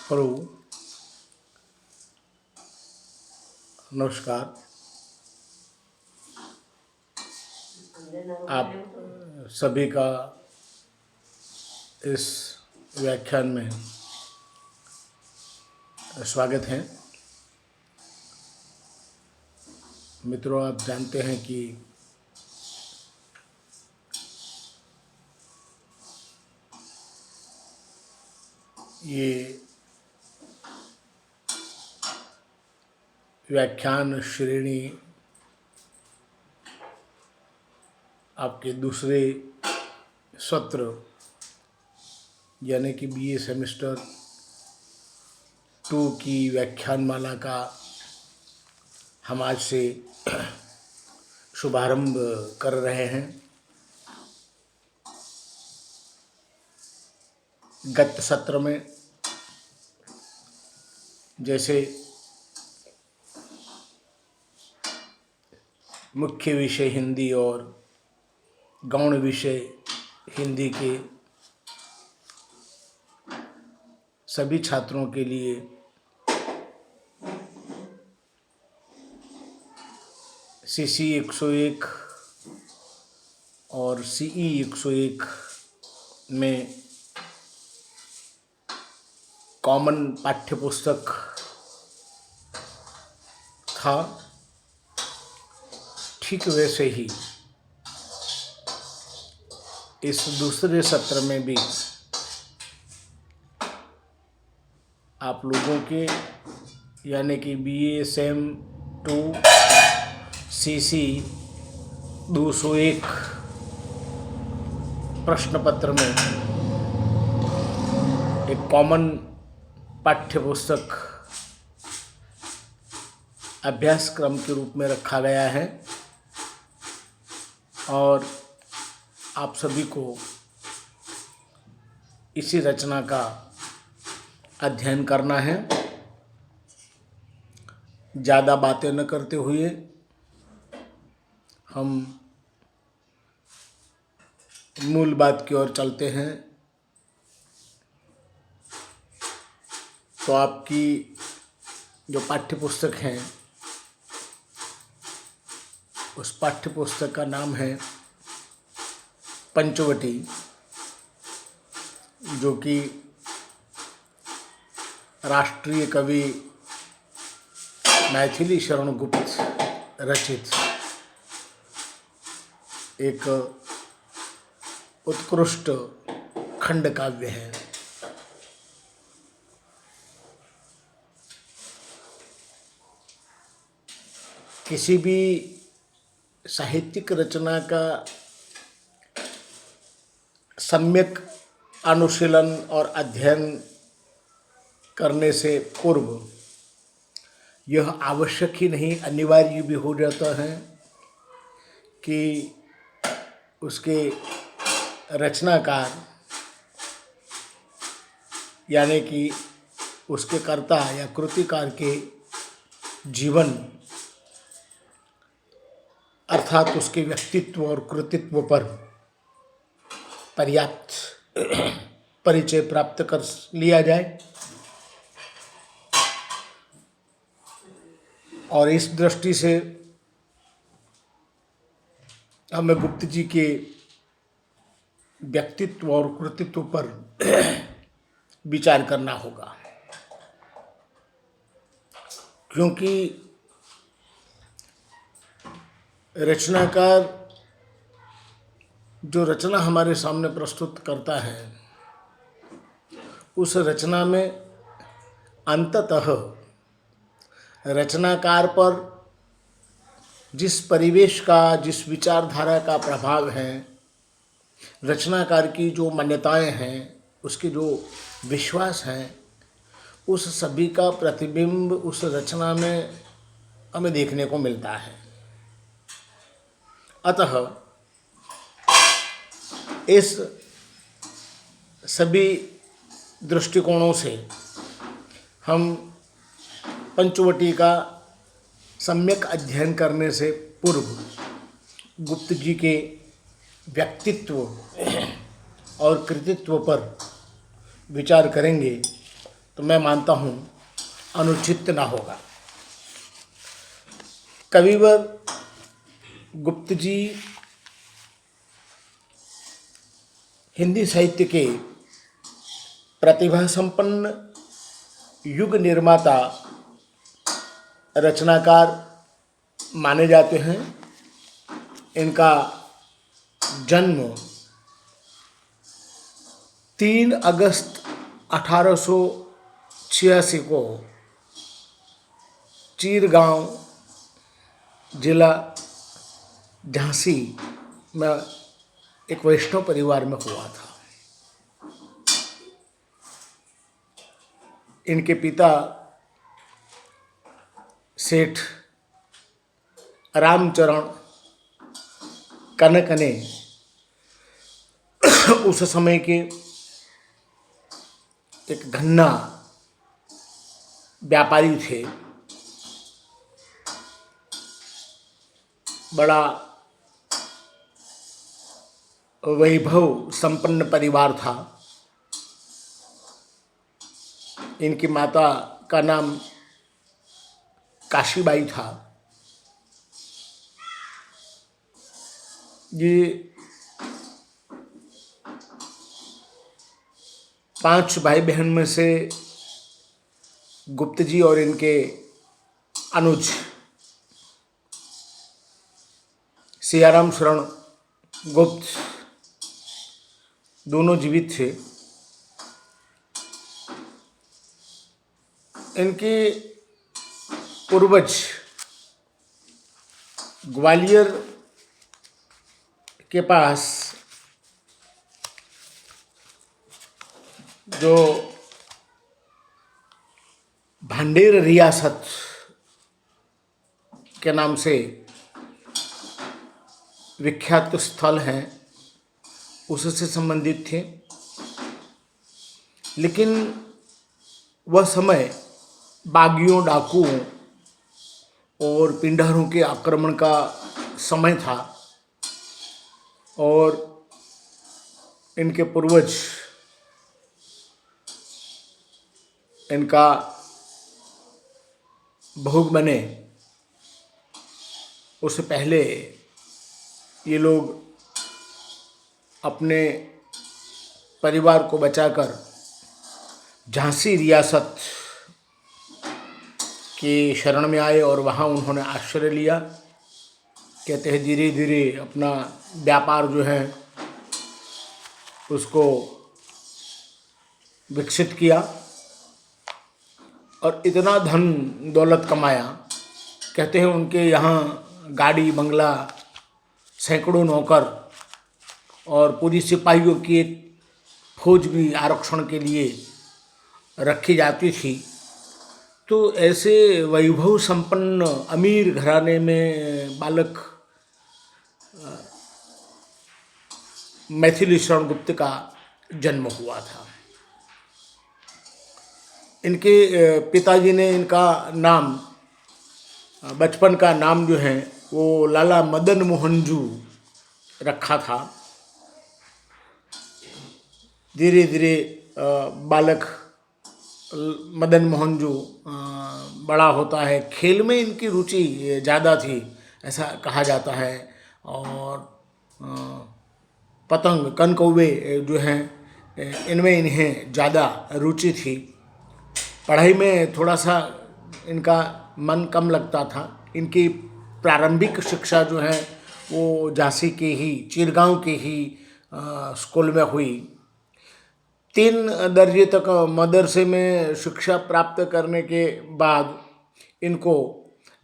Hello, नमस्कार। आप सभी का इस व्याख्यान में स्वागत है। मित्रों, आप जानते हैं कि ये व्याख्यान श्रेणी आपके दूसरे सत्र यानी कि बीए सेमेस्टर 2 की व्याख्यानमाला का हम आज से शुभारंभ कर रहे हैं। गत सत्र में जैसे मुख्य विषय हिंदी और गौण विषय हिंदी के सभी छात्रों के लिए सीसी 101 और सीई 101 में कॉमन पाठ्यपुस्तक था, ठीक वैसे ही इस दूसरे सत्र में भी आप लोगों के यानी कि बीए सेम 2 सीसी 201 प्रश्न पत्र में एक कॉमन पाठ्यपुस्तक अभ्यासक्रम के रूप में रखा गया है और आप सभी को इसी रचना का अध्ययन करना है। ज़्यादा बातें न करते हुए हम मूल बात की ओर चलते हैं। तो आपकी जो पाठ्यपुस्तक है उस पाठ्यपुस्तक का नाम है पंचवटी, जो कि राष्ट्रीय कवि मैथिली शरण गुप्त रचित एक उत्कृष्ट खंड काव्य है। किसी भी साहित्यिक रचना का सम्यक अनुशीलन और अध्ययन करने से पूर्व यह आवश्यक ही नहीं, अनिवार्य भी हो जाता है कि उसके रचनाकार यानी कि उसके कर्ता या कृतिकार के जीवन अर्थात उसके व्यक्तित्व और कृतित्व पर पर्याप्त परिचय प्राप्त कर लिया जाए। और इस दृष्टि से हमें गुप्त जी के व्यक्तित्व और कृतित्व पर विचार करना होगा, क्योंकि रचनाकार जो रचना हमारे सामने प्रस्तुत करता है उस रचना में अंततः रचनाकार पर जिस परिवेश का, जिस विचारधारा का प्रभाव है, रचनाकार की जो मान्यताएं हैं, उसके जो विश्वास हैं, उस सभी का प्रतिबिंब उस रचना में हमें देखने को मिलता है। अतः इस सभी दृष्टिकोणों से हम पंचवटी का सम्यक अध्ययन करने से पूर्व गुप्त जी के व्यक्तित्व और कृतित्व पर विचार करेंगे तो मैं मानता हूँ अनुचित ना होगा। कविवर गुप्त जी हिंदी साहित्य के प्रतिभा संपन्न युग निर्माता रचनाकार माने जाते हैं। इनका जन्म 3 अगस्त 1886 को चीरगांव जिला झांसी में एक वैष्णव परिवार में हुआ था। इनके पिता सेठ रामचरण कनक ने उस समय के एक गन्ना व्यापारी थे। बड़ा वैभव संपन्न परिवार था। इनकी माता का नाम काशीबाई था। ये 5 भाई बहन में से गुप्त जी और इनके अनुज सियाराम शरण गुप्त दोनों जीवित थे। इनके पूर्वज ग्वालियर के पास जो भांडेर रियासत के नाम से विख्यात स्थल हैं, उससे संबंधित थे। लेकिन वह समय बागियों, डाकुओं और पिंडारों के आक्रमण का समय था और इनके पूर्वज इनका भोग बने उससे पहले ये लोग अपने परिवार को बचाकर झांसी रियासत की शरण में आए और वहाँ उन्होंने आश्रय लिया। कहते हैं धीरे धीरे अपना व्यापार जो है उसको विकसित किया और इतना धन दौलत कमाया। कहते हैं उनके यहाँ गाड़ी बंगला, सैकड़ों नौकर और पूरी सिपाहियों की एक फौज भी आरक्षण के लिए रखी जाती थी। तो ऐसे वैभव संपन्न अमीर घराने में बालक मैथिली शरण गुप्त का जन्म हुआ था। इनके पिताजी ने इनका नाम, बचपन का नाम जो है वो लाला मदन मोहनजू रखा था। धीरे धीरे बालक मदन मोहनजू बड़ा होता है। खेल में इनकी रुचि ज़्यादा थी ऐसा कहा जाता है। और पतंग, कनकौवे जो हैं इनमें इन्हें ज़्यादा रुचि थी। पढ़ाई में थोड़ा सा इनका मन कम लगता था। इनकी प्रारंभिक शिक्षा जो है वो झांसी के ही चीरगांव के ही स्कूल में हुई। 3 दर्जे तक मदरसे में शिक्षा प्राप्त करने के बाद इनको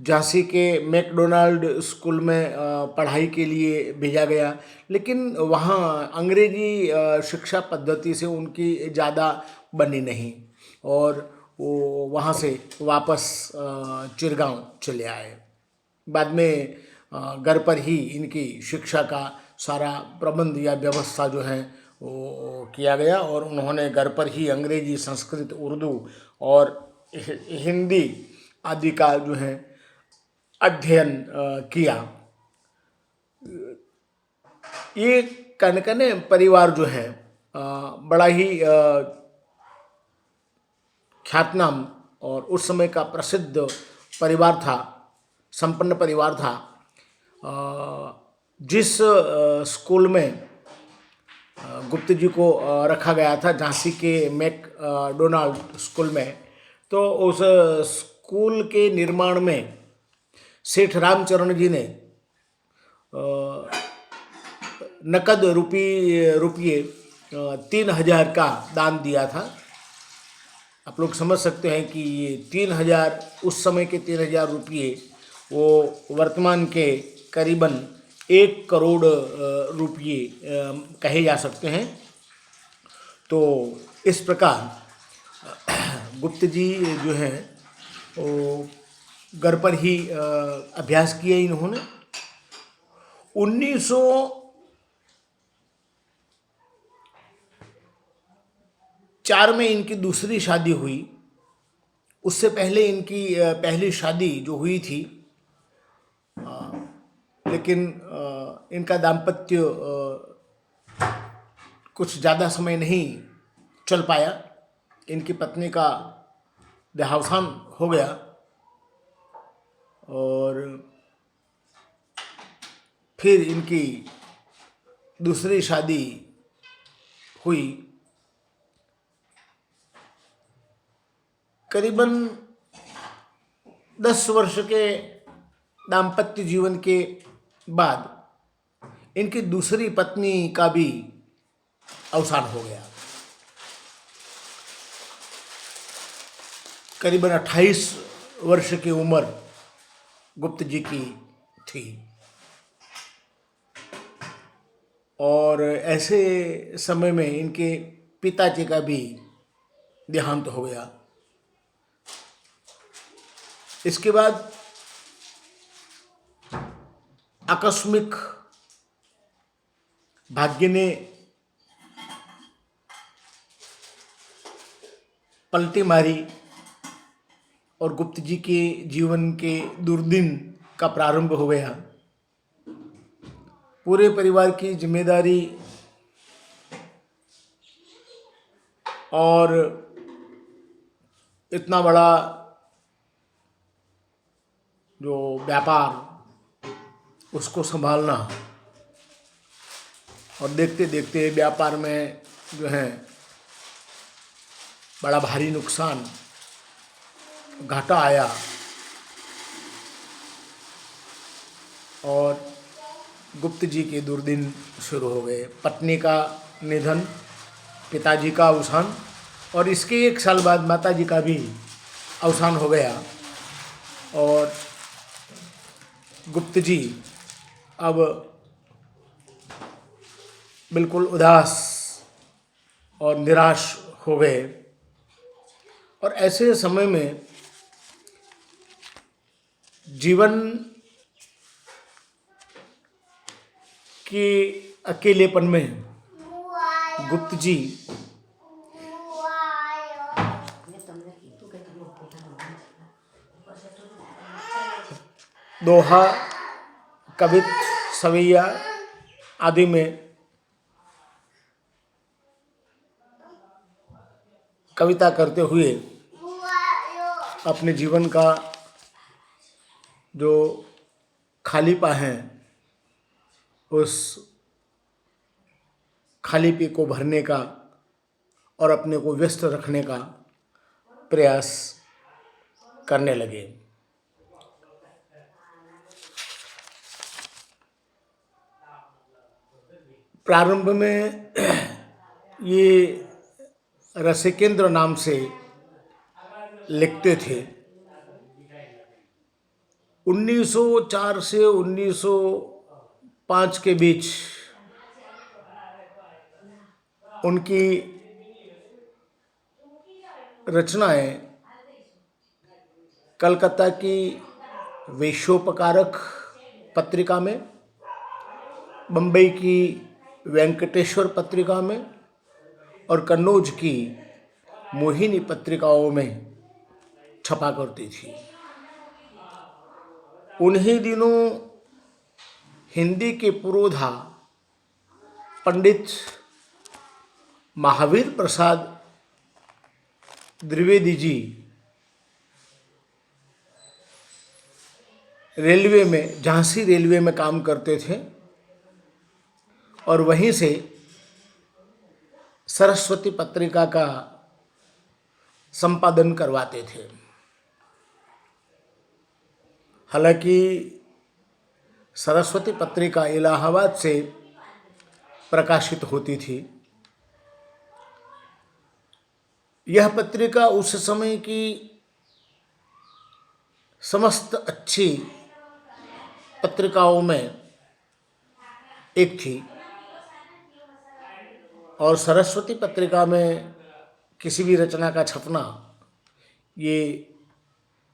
झांसी के मैकडोनाल्ड स्कूल में पढ़ाई के लिए भेजा गया। लेकिन वहाँ अंग्रेजी शिक्षा पद्धति से उनकी ज़्यादा बनी नहीं और वो वहाँ से वापस चिरगांव चले आए। बाद में घर पर ही इनकी शिक्षा का सारा प्रबंध या व्यवस्था जो है वो किया गया और उन्होंने घर पर ही अंग्रेजी, संस्कृत, उर्दू और हिंदी आदि का जो है अध्ययन किया। ये कनकने परिवार जो है बड़ा ही ख्यातनाम और उस समय का प्रसिद्ध परिवार था, संपन्न परिवार था। जिस स्कूल में गुप्त जी को रखा गया था, झांसी के मैकडोनाल्ड स्कूल में, तो उस स्कूल के निर्माण में सेठ रामचरण जी ने नकद रुपये 3,000 का दान दिया था। आप लोग समझ सकते हैं कि ये 3,000, उस समय के 3,000 रुपये वो वर्तमान के करीबन 1 करोड़ रुपये कहे जा सकते हैं। तो इस प्रकार गुप्त जी जो हैं वो घर पर ही अभ्यास किया इन्होंने। 1904 में इनकी दूसरी शादी हुई। उससे पहले इनकी पहली शादी जो हुई थी, लेकिन इनका दाम्पत्य कुछ ज़्यादा समय नहीं चल पाया। इनकी पत्नी का देहावसान हो गया और फिर इनकी दूसरी शादी हुई। करीबन 10 वर्ष के दाम्पत्य जीवन के बाद इनकी दूसरी पत्नी का भी अवसान हो गया। करीबन 28 वर्ष की उम्र गुप्त जी की थी और ऐसे समय में इनके पिताजी का भी देहांत हो गया। इसके बाद आकस्मिक भाग्य ने पलटी मारी और गुप्त जी के जीवन के दुर्दिन का प्रारंभ हो गया। पूरे परिवार की जिम्मेदारी और इतना बड़ा जो व्यापार, उसको संभालना, और देखते देखते व्यापार में जो है बड़ा भारी नुकसान, घाटा आया और गुप्त जी के दुर्दिन शुरू हो गए। पत्नी का निधन, पिताजी का अवसान और इसके 1 साल बाद माताजी का भी अवसान हो गया और गुप्त जी अब बिल्कुल उदास और निराश हो गए। और ऐसे समय में जीवन के अकेलेपन में गुप्त जी दोहा, कवित, सवैया आदि में कविता करते हुए अपने जीवन का जो खालीपा है, उस खालीपे को भरने का और अपने को व्यस्त रखने का प्रयास करने लगे। प्रारंभ में ये रसिकेंद्र नाम से लिखते थे। 1904 से 1905 के बीच उनकी रचनाएं कलकत्ता की वेशोपकारक पत्रिका में, बम्बई की वेंकटेश्वर पत्रिका में और कन्नौज की मोहिनी पत्रिकाओं में छपा करती थी। उन्हीं दिनों हिंदी के पुरोधा पंडित महावीर प्रसाद द्विवेदी जी रेलवे में, झांसी रेलवे में काम करते थे और वहीं से सरस्वती पत्रिका का संपादन करवाते थे। हालांकि सरस्वती पत्रिका इलाहाबाद से प्रकाशित होती थी। यह पत्रिका उस समय की समस्त अच्छी पत्रिकाओं में एक थी और सरस्वती पत्रिका में किसी भी रचना का छपना ये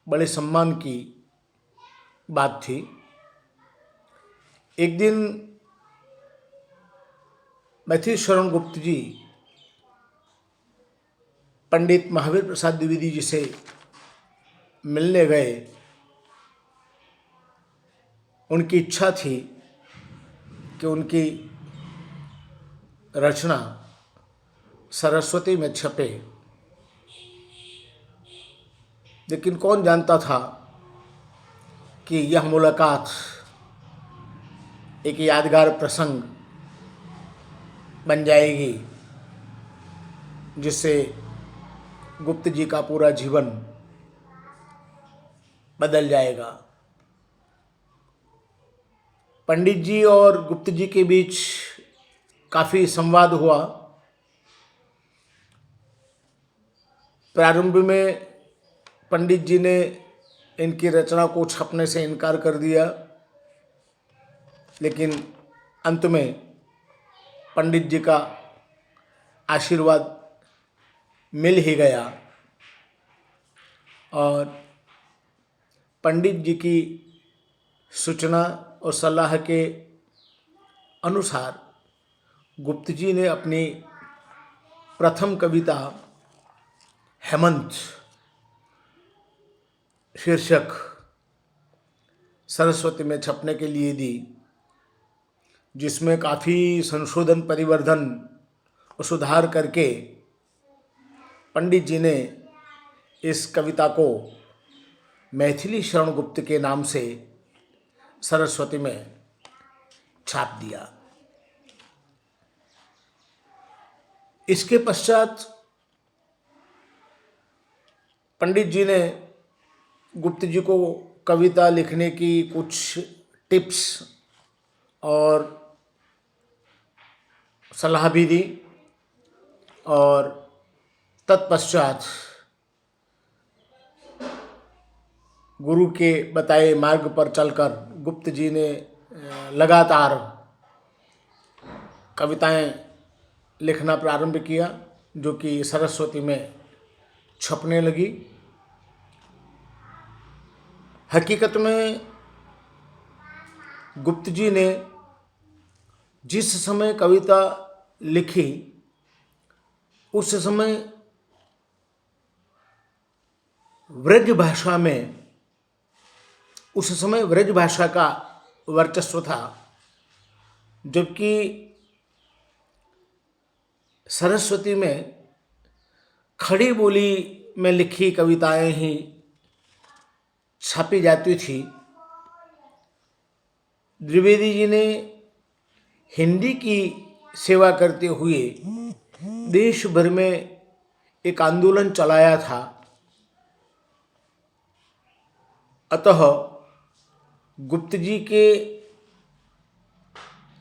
बड़े सम्मान की बात थी। एक दिन मैथिली शरण गुप्त जी पंडित महावीर प्रसाद द्विवेदी जी से मिलने गए। उनकी इच्छा थी कि उनकी रचना सरस्वती में छपे, लेकिन कौन जानता था कि यह मुलाकात एक यादगार प्रसंग बन जाएगी जिससे गुप्त जी का पूरा जीवन बदल जाएगा। पंडित जी और गुप्त जी के बीच काफ़ी संवाद हुआ। प्रारंभ में पंडित जी ने इनकी रचना को छपने से इनकार कर दिया, लेकिन अंत में पंडित जी का आशीर्वाद मिल ही गया और पंडित जी की सूचना और सलाह के अनुसार गुप्त जी ने अपनी प्रथम कविता हेमंत शीर्षक सरस्वती में छपने के लिए दी, जिसमें काफ़ी संशोधन, परिवर्धन और सुधार करके पंडित जी ने इस कविता को मैथिली शरण गुप्त के नाम से सरस्वती में छाप दिया। इसके पश्चात पंडित जी ने गुप्त जी को कविता लिखने की कुछ टिप्स और सलाह भी दी और तत्पश्चात गुरु के बताए मार्ग पर चलकर गुप्त जी ने लगातार कविताएं लिखना प्रारंभ किया, जो कि सरस्वती में छपने लगी। हकीकत में गुप्त जी ने जिस समय कविता लिखी उस समय व्रज भाषा में, उस समय व्रज भाषा का वर्चस्व था, जबकि सरस्वती में खड़ी बोली में लिखी कविताएं ही छापी जाती थी। द्विवेदी जी ने हिंदी की सेवा करते हुए देश भर में एक आंदोलन चलाया था। अतः गुप्त जी के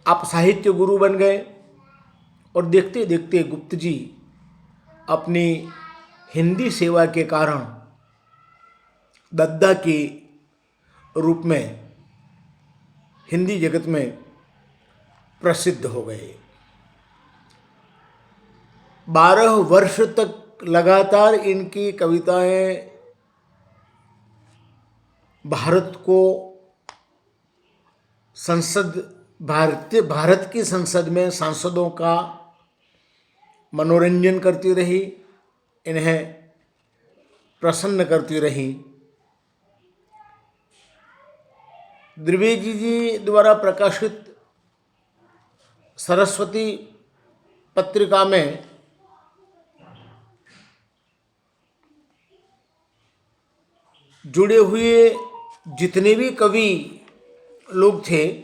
आप साहित्य गुरु बन गए और देखते देखते गुप्त जी अपनी हिंदी सेवा के कारण दद्दा के रूप में हिंदी जगत में प्रसिद्ध हो गए। 12 वर्ष तक लगातार इनकी कविताएं भारत की संसद में सांसदों का मनोरंजन करती रही, इन्हें प्रसन्न करती रही। द्विवेदी जी द्वारा प्रकाशित सरस्वती पत्रिका में जुड़े हुए जितने भी कवि लोग थे,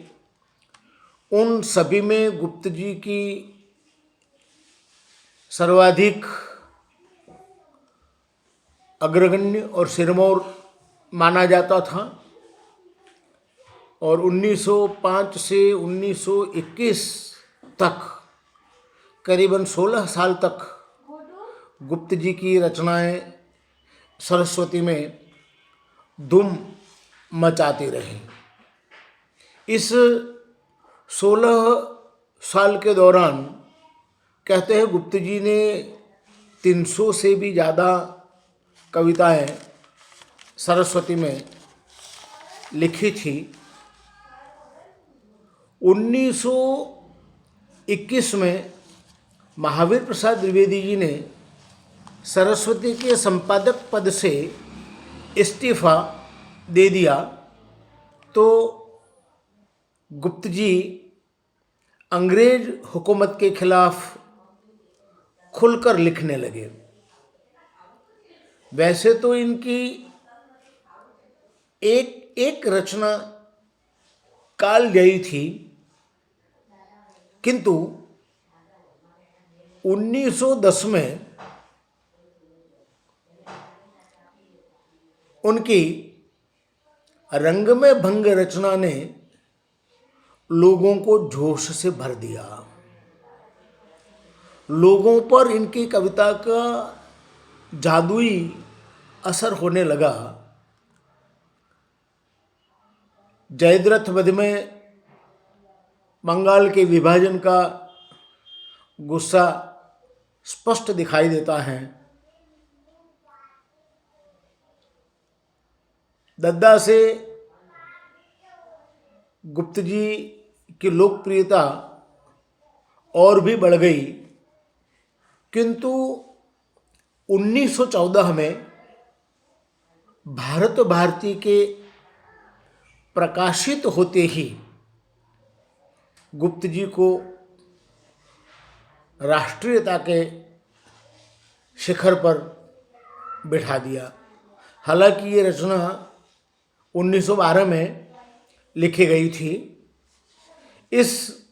उन सभी में गुप्त जी की सर्वाधिक अग्रगण्य और सिरमौर माना जाता था। और 1905 से 1921 तक करीबन 16 साल तक गुप्त जी की रचनाएं सरस्वती में धूम मचाती रही। इस 16 साल के दौरान कहते हैं गुप्त जी ने 300 से भी ज़्यादा कविताएं सरस्वती में लिखी थी। 1921 में महावीर प्रसाद द्विवेदी जी ने सरस्वती के संपादक पद से इस्तीफा दे दिया, तो गुप्त जी अंग्रेज हुकूमत के खिलाफ खुलकर लिखने लगे। वैसे तो इनकी एक एक रचना काल गई थी, किंतु 1910 में उनकी रंग में भंग रचना ने लोगों को जोश से भर दिया। लोगों पर इनकी कविता का जादुई असर होने लगा। जयद्रथ वध में बंगाल के विभाजन का गुस्सा स्पष्ट दिखाई देता है। दद्दा से गुप्त जी की लोकप्रियता और भी बढ़ गई, किंतु 1914 में भारत भारती के प्रकाशित होते ही गुप्त जी को राष्ट्रीयता के शिखर पर बिठा दिया। हालांकि ये रचना 1912 में लिखी गई थी। इस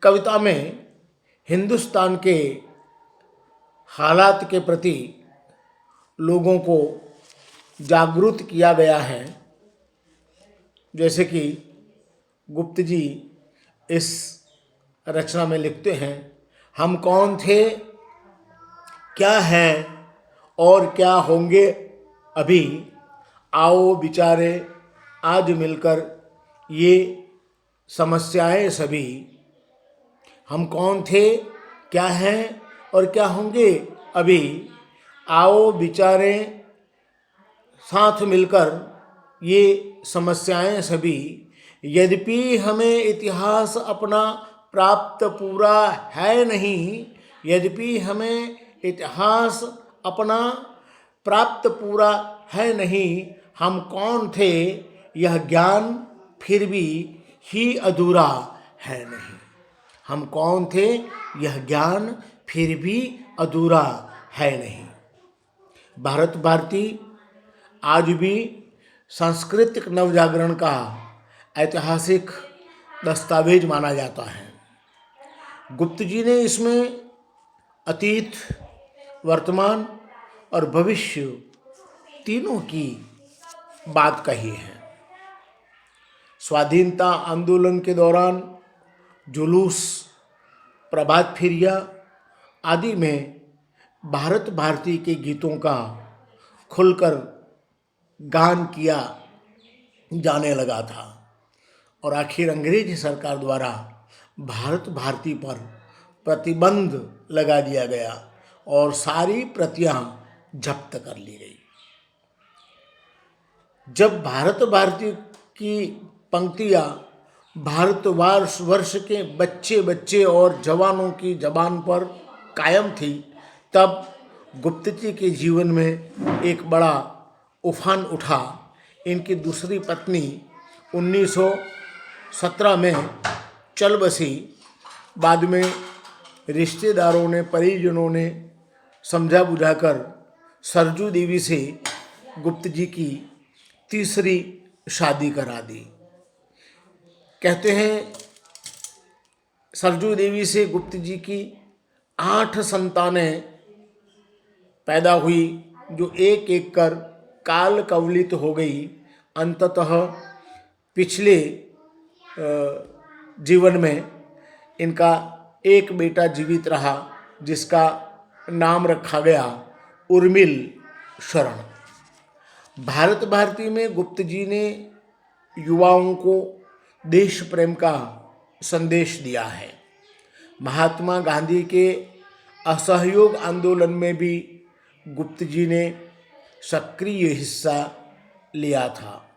कविता में हिंदुस्तान के हालात के प्रति लोगों को जागरूक किया गया है। जैसे कि गुप्त जी इस रचना में लिखते हैं, हम कौन थे, क्या हैं और क्या होंगे अभी, आओ बिचारे आज मिलकर ये समस्याएं सभी। हम कौन थे, क्या हैं और क्या होंगे अभी, आओ बिचारे साथ मिलकर ये समस्याएं सभी। यद्यपि हमें इतिहास अपना प्राप्त पूरा है नहीं, यद्यपि हमें इतिहास अपना प्राप्त पूरा है नहीं, हम कौन थे यह ज्ञान फिर भी ही अधूरा है नहीं। हम कौन थे यह ज्ञान फिर भी अधूरा है नहीं। भारत भारती आज भी सांस्कृतिक नवजागरण का ऐतिहासिक दस्तावेज माना जाता है। गुप्त जी ने इसमें अतीत, वर्तमान और भविष्य तीनों की बात कही है। स्वाधीनता आंदोलन के दौरान जुलूस, प्रभात फेरियाँ आदि में भारत भारती के गीतों का खुलकर गान किया जाने लगा था और आखिर अंग्रेजी सरकार द्वारा भारत भारती पर प्रतिबंध लगा दिया गया और सारी प्रतियां जब्त कर ली गई। जब भारत भारती की पंक्तियां भारतवर्ष के बच्चे बच्चे और जवानों की जबान पर कायम थी, तब गुप्त जी के जीवन में एक बड़ा उफान उठा। इनकी दूसरी पत्नी 1917 में चल बसी। बाद में रिश्तेदारों ने, परिजनों ने समझा बुझाकर सरजू देवी से गुप्त जी की तीसरी शादी करा दी। कहते हैं सरजू देवी से गुप्त जी की 8 संतानें पैदा हुई, जो एक एक कर काल कवलित हो गई। अंततः पिछले जीवन में इनका एक बेटा जीवित रहा, जिसका नाम रखा गया उर्मिल शरण। भारत भारती में गुप्त जी ने युवाओं को देश प्रेम का संदेश दिया है। महात्मा गांधी के असहयोग आंदोलन में भी गुप्त जी ने सक्रिय हिस्सा लिया था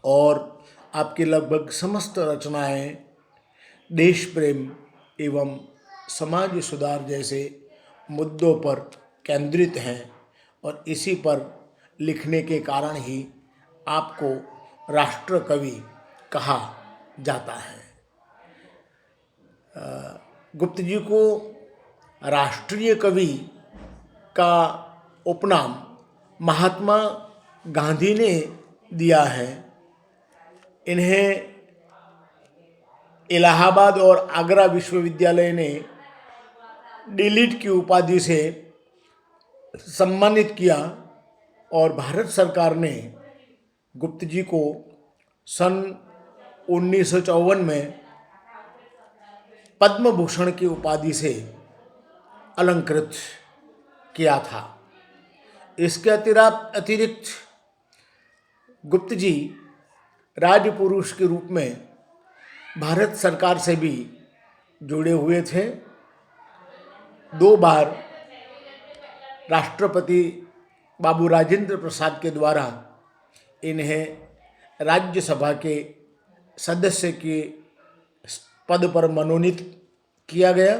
और आपकी लगभग समस्त रचनाएं देश प्रेम एवं समाज सुधार जैसे मुद्दों पर केंद्रित हैं और इसी पर लिखने के कारण ही आपको राष्ट्र कवि कहा जाता है। गुप्त जी को राष्ट्रीय कवि का उपनाम महात्मा गांधी ने दिया है। इन्हें इलाहाबाद और आगरा विश्वविद्यालय ने डी.लिट की उपाधि से सम्मानित किया और भारत सरकार ने गुप्त जी को सन 1954 में पद्म भूषण की उपाधि से अलंकृत किया था। इसके अतिरिक्त गुप्त जी राजपुरुष के रूप में भारत सरकार से भी जुड़े हुए थे। 2 बार राष्ट्रपति बाबू राजेंद्र प्रसाद के द्वारा इन्हें राज्यसभा के सदस्य के पद पर मनोनीत किया गया।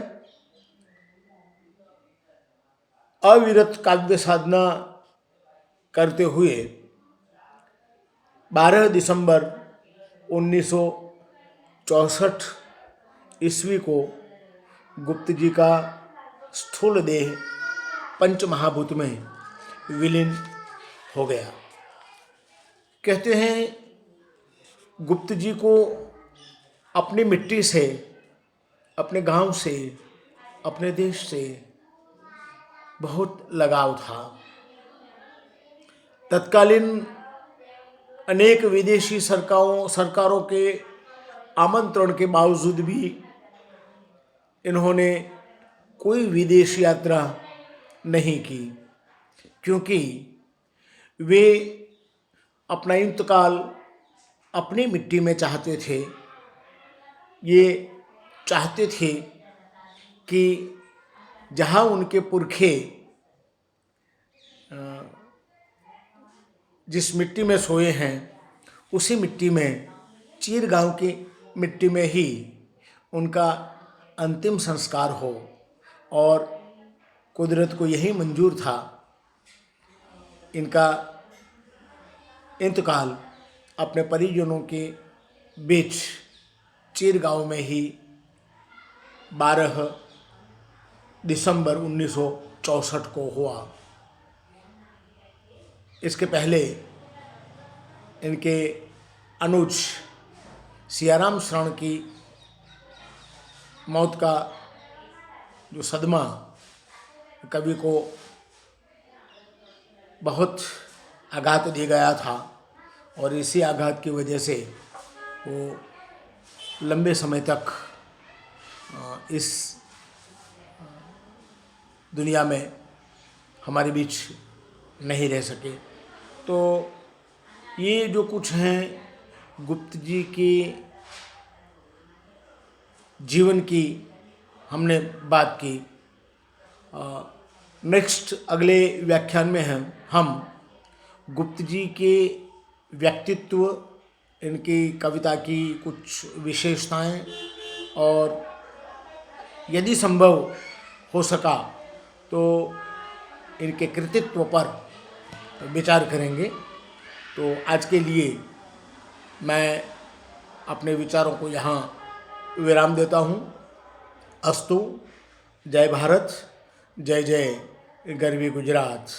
अविरत काव्य साधना करते हुए 12 दिसंबर 1964 ईस्वी को गुप्त जी का स्थूल देह पंचमहाभूत में विलीन हो गया। कहते हैं गुप्त जी को अपनी मिट्टी से, अपने गांव से, अपने देश से बहुत लगाव था। तत्कालीन अनेक विदेशी सरकारों के आमंत्रण के बावजूद भी इन्होंने कोई विदेश यात्रा नहीं की, क्योंकि वे अपना इंतकाल अपनी मिट्टी में चाहते थे। ये चाहते थे कि जहाँ उनके पुरखे जिस मिट्टी में सोए हैं उसी मिट्टी में, चीर गांव की मिट्टी में ही उनका अंतिम संस्कार हो, और कुदरत को यही मंजूर था। इनका इंतकाल अपने परिजनों के बीच चीर गांव में ही 12 दिसंबर 1964 को हुआ। इसके पहले इनके अनुज सियाराम शरण की मौत का जो सदमा कवि को बहुत आघात दे गया था, और इसी आघात की वजह से वो लंबे समय तक इस दुनिया में हमारे बीच नहीं रह सके। तो ये जो कुछ हैं गुप्त जी के जीवन की हमने बात की। नेक्स्ट अगले व्याख्यान में हम गुप्त जी के व्यक्तित्व, इनकी कविता की कुछ विशेषताएं और यदि संभव हो सका तो इनके कृतित्व पर विचार करेंगे। तो आज के लिए मैं अपने विचारों को यहाँ विराम देता हूँ। अस्तु। जय भारत, जय जय गरवी गुजरात।